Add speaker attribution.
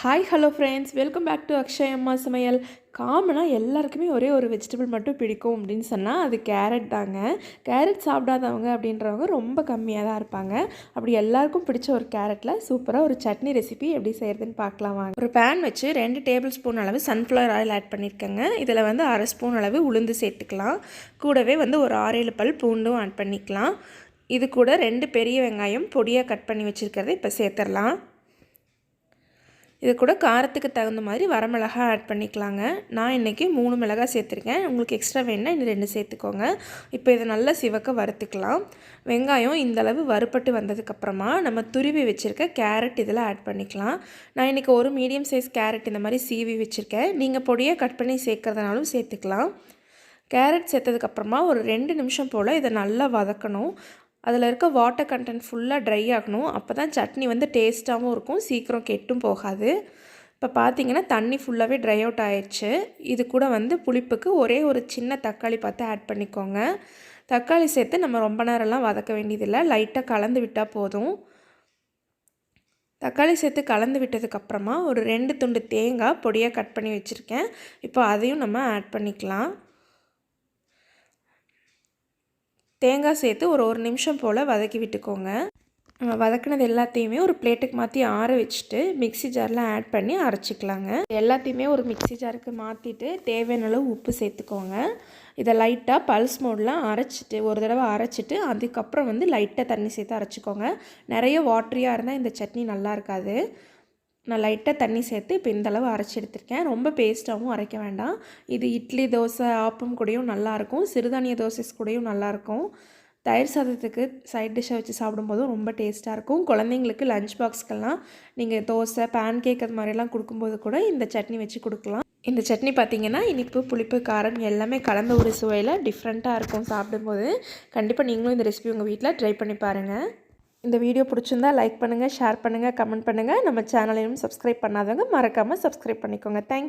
Speaker 1: Hi hello friends, welcome back to Akshay Amma Samayal. காமனாக எல்லாருக்குமே ஒரே ஒரு வெஜிடபிள் மட்டும் பிடிக்கும் அப்படின்னு சொன்னால் அது கேரட் தாங்க. கேரட் சாப்பிடாதவங்க அப்படின்றவங்க ரொம்ப கம்மியாக தான் இருப்பாங்க. அப்படி எல்லாருக்கும் பிடிச்ச ஒரு கேரட்டில் சூப்பராக ஒரு சட்னி ரெசிபி எப்படி செய்கிறதுன்னு பார்க்கலாம் வாங்க. ஒரு பேன் வச்சு 2 டேபிள் ஸ்பூன் அளவு சன்ஃப்ளவர் ஆயில் ஆட் பண்ணியிருக்கேங்க. இதில் வந்து 1/2 ஸ்பூன் அளவு உளுந்து சேர்த்துக்கலாம். கூடவே வந்து ஒரு 6-7 பல் பூண்டும் ஆட் பண்ணிக்கலாம். இது கூட 2 பெரிய வெங்காயம் பொடியாக கட் பண்ணி வச்சுருக்கிறத இப்போ சேர்த்துடலாம். இது கூட காரத்துக்கு தகுந்த மாதிரி வரமிளகாய் ஆட் பண்ணிக்கலாங்க. நான் இன்றைக்கி 3 மிளகாய் சேர்த்துருக்கேன். உங்களுக்கு எக்ஸ்ட்ரா வேணுன்னா இன்னும் 2 சேர்த்துக்கோங்க. இப்போ இதை நல்லா சிவக்க வறுத்துக்கலாம். வெங்காயம் இந்தளவு வறுப்பட்டு வந்ததுக்கப்புறமா நம்ம துருவி வச்சுருக்க கேரட் இதில் ஆட் பண்ணிக்கலாம். நான் இன்றைக்கி ஒரு மீடியம் சைஸ் கேரட் இந்த மாதிரி சீவி வச்சுருக்கேன். நீங்கள் பொடியாக கட் பண்ணி சேர்க்குறதுனாலும் சேர்த்துக்கலாம். கேரட் சேர்த்ததுக்கப்புறமா ஒரு 2 நிமிஷம் போல் இதை நல்லா வதக்கணும். அதில் இருக்க வாட்டர் கண்டென்ட் ஃபுல்லாக ட்ரை ஆகணும். அப்போ தான் சட்னி வந்து டேஸ்ட்டாகவும் இருக்கும், சீக்கிரம் கெட்டும் போகாது. இப்போ பார்த்திங்கன்னா தண்ணி ஃபுல்லாகவே ட்ரை அவுட் ஆயிடுச்சு. இது கூட வந்து புளிப்புக்கு ஒரே ஒரு சின்ன தக்காளி பார்த்து ஆட் பண்ணிக்கோங்க. தக்காளி சேர்த்து நம்ம ரொம்ப நேரம்லாம் வதக்க வேண்டியதில்லை, லைட்டாக கலந்து விட்டால் போதும். தக்காளி சேர்த்து கலந்து விட்டதுக்கப்புறமா ஒரு 2 துண்டு தேங்காய் பொடியாக கட் பண்ணி வச்சுருக்கேன். இப்போ அதையும் நம்ம ஆட் பண்ணிக்கலாம். தேங்காய் சேர்த்து ஒரு நிமிஷம் போல் வதக்கி விட்டுக்கோங்க. வதக்கினது எல்லாத்தையுமே ஒரு பிளேட்டுக்கு மாற்றி ஆற வச்சுட்டு மிக்ஸி ஜாரில் ஆட் பண்ணி அரைச்சிக்கலாங்க. எல்லாத்தையுமே ஒரு மிக்ஸி ஜாருக்கு மாற்றிட்டு தேவையான அளவு உப்பு சேர்த்துக்கோங்க. இதை லைட்டாக பல்ஸ் மோடில் அரைச்சிட்டு ஒரு தடவை அரைச்சிட்டு அதுக்கப்புறம் வந்து லைட்டாக தண்ணி சேர்த்து அரைச்சிக்கோங்க. நிறைய வாட்டரியாக இருந்தால் இந்த சட்னி நல்லா இருக்காது. நான் லைட்டாக தண்ணி சேர்த்து இப்போ இந்தளவு அரைச்சி எடுத்திருக்கேன். ரொம்ப பேஸ்ட்டாகவும் அரைக்க வேண்டாம். இது இட்லி, தோசை, ஆப்பம் கூடயும் நல்லாயிருக்கும். சிறுதானிய தோசைஸ் கூடயும் நல்லாயிருக்கும். தயிர் சாதத்துக்கு சைட் டிஷ்ஷை வச்சு சாப்பிடும்போதும் ரொம்ப டேஸ்ட்டாக இருக்கும். குழந்தைங்களுக்கு லஞ்ச் பாக்ஸ்க்கெல்லாம் நீங்கள் தோசை, பேன் கேக் அது மாதிரிலாம் கொடுக்கும்போது கூட இந்த சட்னி வச்சு கொடுக்கலாம். இந்த சட்னி பார்த்திங்கன்னா இனிப்பு, புளிப்பு, காரம் எல்லாமே கலந்த ஒரு சுவையில் டிஃப்ரெண்ட்டாக இருக்கும் சாப்பிடும்போது. கண்டிப்பாக நீங்களும் இந்த ரெசிபி உங்கள் வீட்டில் ட்ரை பண்ணி பாருங்கள். இந்த வீடியோ பிடிச்சிருந்தா லைக் பண்ணுங்கள், ஷேர் பண்ணுங்கள், கமெண்ட் பண்ணுங்கள். நம்ம சேனலையும் சப்ஸ்கிரைப் பண்ணாதவங்க மறக்காமல் சப்ஸ்கிரைப் பண்ணிக்கோங்க. தேங்க்யூ.